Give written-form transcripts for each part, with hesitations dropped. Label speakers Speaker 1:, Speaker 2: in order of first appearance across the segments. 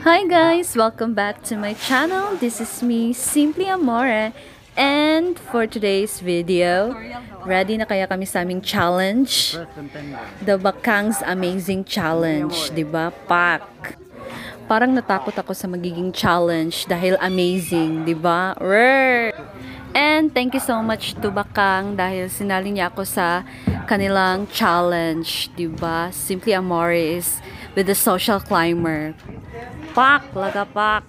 Speaker 1: Hi guys! Welcome back to my channel. This is me, Simply Amore. And for today's video, ready na kaya kami sa aming challenge? The Bakang's Amazing Challenge, diba? Pak! Parang natakot ako sa magiging challenge dahil amazing, diba? And thank you so much to Bakang dahil sinali niya ako sa kanilang challenge, diba? Simply Amore is with the social climber. Pak! Lagapak!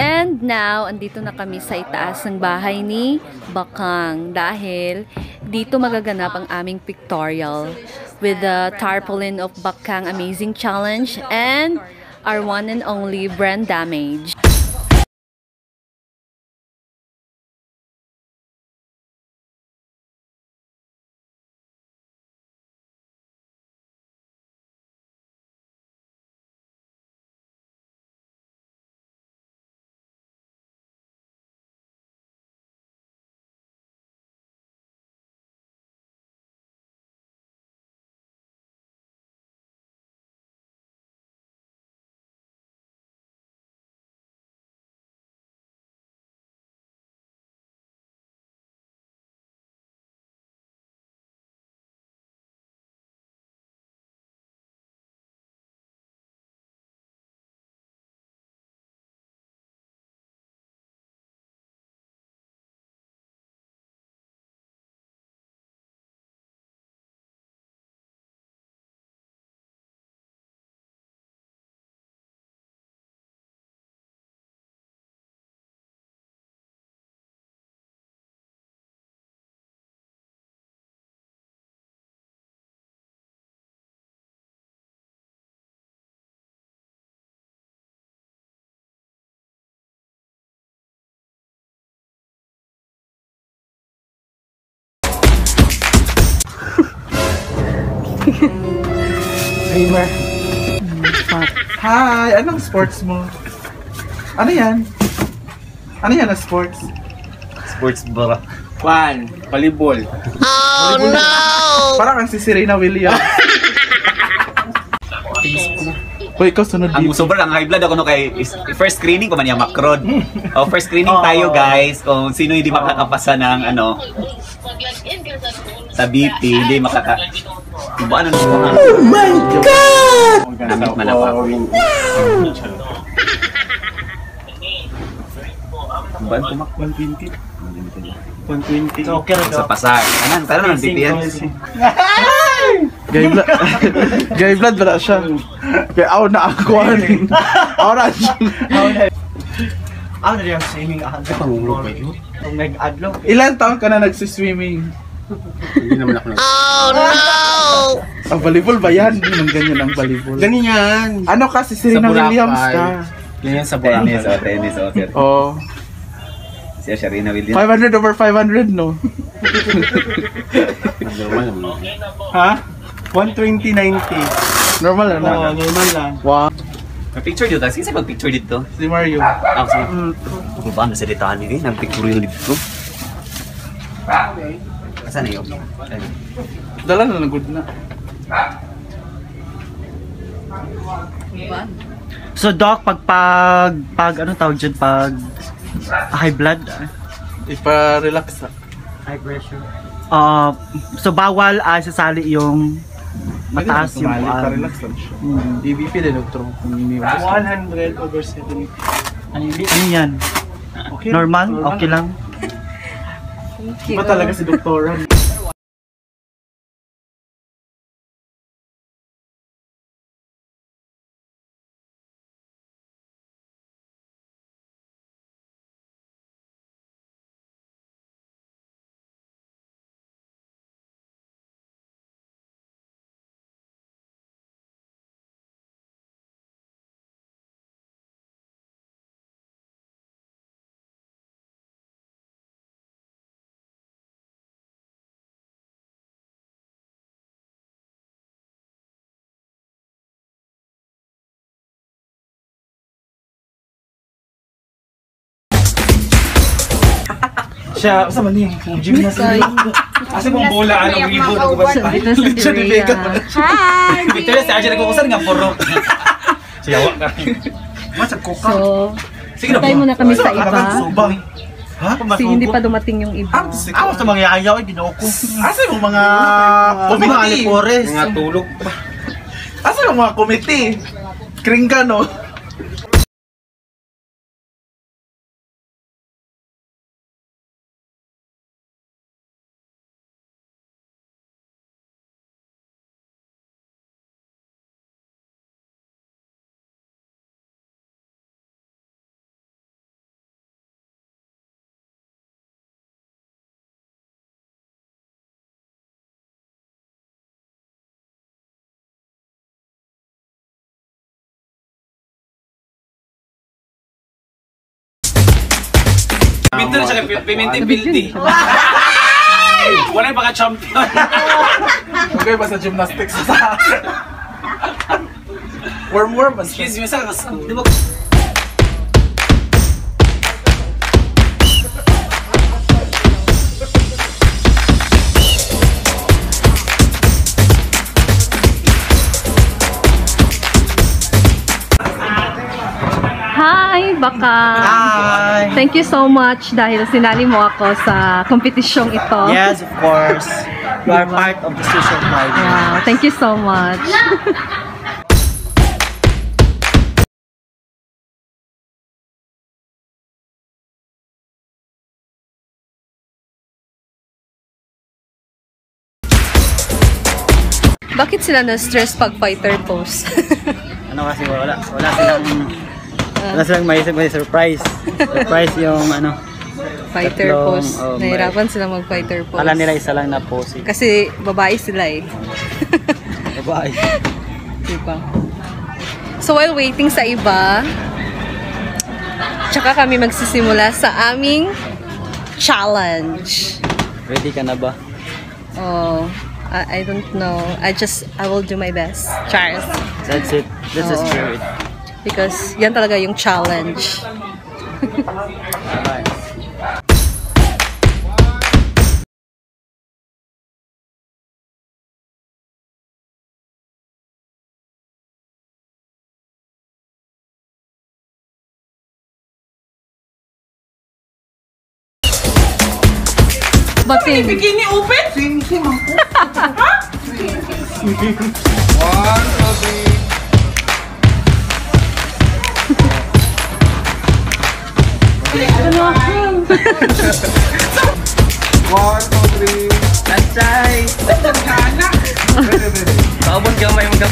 Speaker 1: And now, andito na kami sa itaas ng bahay ni Bakang dahil dito magaganap ang aming pictorial with the tarpaulin of Bakang Amazing Challenge and our one and only brand damage.
Speaker 2: Gamer. Hi! Anong sports mo? Ano yan? Ano yan na sports?
Speaker 3: Sports bara.
Speaker 2: Kwan, volleyball.
Speaker 4: Oh no!
Speaker 2: Parang ang si Serena Williams. Uy, ikaw sunod
Speaker 3: Ang
Speaker 2: dito.
Speaker 3: sobrang high blood ako no kay first screening ko man yung Macron. First screening tayo guys kung sino hindi makakapasa ng ano sa BP, hindi makaka ano na
Speaker 4: Oh my God!
Speaker 3: Namit man ako. Ban tumak 120.
Speaker 2: 120.
Speaker 4: Okay na
Speaker 3: Sa pasar. Anan, pero naman BP yan.
Speaker 2: Gay blood ba na siya? Kaya ako na ako. Ako na siya.
Speaker 4: Ako na yung swimming agad.
Speaker 3: Pangulog ba yun?
Speaker 4: Kung nag-adlaw.
Speaker 2: Ilan taon ka na nagsiswimming?
Speaker 3: Hindi naman ako
Speaker 4: Oh no!
Speaker 2: Ang volleyball ba yan? Hindi naman ganyan ang volleyball.
Speaker 4: Ganyan.
Speaker 2: Ano ka si Serena Williams ka?
Speaker 4: Ganyan sa
Speaker 3: Tennis,
Speaker 4: Boracay.
Speaker 3: tennis, sir.
Speaker 2: Oh.
Speaker 3: Siya Serena Williams.
Speaker 2: 500 over 500 no?
Speaker 4: Ha? 120.90.
Speaker 2: Normal na
Speaker 4: Oo,
Speaker 2: na.
Speaker 4: normal lang.
Speaker 2: Wow.
Speaker 3: Picture dito. Sige sa picture dito.
Speaker 2: Si Mario.
Speaker 3: Ako sige. Kung ba nasalitahan niyo nag-picture yung dito. Asan na yun?
Speaker 2: Dala na good na.
Speaker 4: So doc, pag ano tawag dyan, pag high blood,
Speaker 2: Ipa-relax ha.
Speaker 4: high pressure. So bawal sasali yung mataas yung
Speaker 2: Relax lang siya. EVP din, Dr. Kung hindi
Speaker 5: 100/70.
Speaker 4: Ano yan?
Speaker 2: Okay.
Speaker 4: Normal? Okay lang?
Speaker 2: Iba talaga si Doktora. Siya, sa man niya? Gymnast na kasi mong bola, ano, ribo,
Speaker 1: Ito si Drea.
Speaker 3: Hi! Victoria, sa akin nagkukusar nga puro. Siyawa ka.
Speaker 2: Masag ko ka.
Speaker 1: So,
Speaker 3: Sige na
Speaker 1: patay muna kami sa iba.
Speaker 2: Subang. Ha?
Speaker 1: Kasi hindi pa dumating yung iba.
Speaker 4: Ako sa mga yayaw, ginoo ko.
Speaker 2: Asa yung mga committee?
Speaker 3: Nga tulog pa.
Speaker 2: Asa yung mga committee? Kringga, no?
Speaker 3: Pinto na siya kay Pimentel Pilti. Wala yung paka-champion.
Speaker 2: Okay ba sa gymnastics? Warm ba siya?
Speaker 3: Excuse me, saan ka? Di ba?
Speaker 1: Hi, Baka!
Speaker 4: Hi!
Speaker 1: Thank you so much dahil sinali mo ako sa kompetisyong ito.
Speaker 4: Yes, of course. You are part of the social life.
Speaker 1: Wow, thank you so much. Bakit sila na-stress pag fighter pose?
Speaker 4: Ano kasi wala silang may surprise. Surprise yung ano.
Speaker 1: Fighter
Speaker 4: Tatlong,
Speaker 1: pose.
Speaker 4: oh,
Speaker 1: Nahirapan sila mag-fighter pose.
Speaker 4: Kala nila isa lang na pose.
Speaker 1: Kasi babae sila eh.
Speaker 4: Babae.
Speaker 1: Diba? So while waiting sa iba, tsaka kami magsisimula sa aming challenge.
Speaker 4: Ready ka na ba?
Speaker 1: Oh, I don't know. I will do my best. Charles.
Speaker 4: That's it. That's the
Speaker 1: Oo.
Speaker 4: spirit.
Speaker 1: Because yan talaga yung challenge.
Speaker 4: Bye.
Speaker 1: Bating.
Speaker 5: Bikini open? Sing ako.
Speaker 3: Tanchay! Kaabot ka may mga...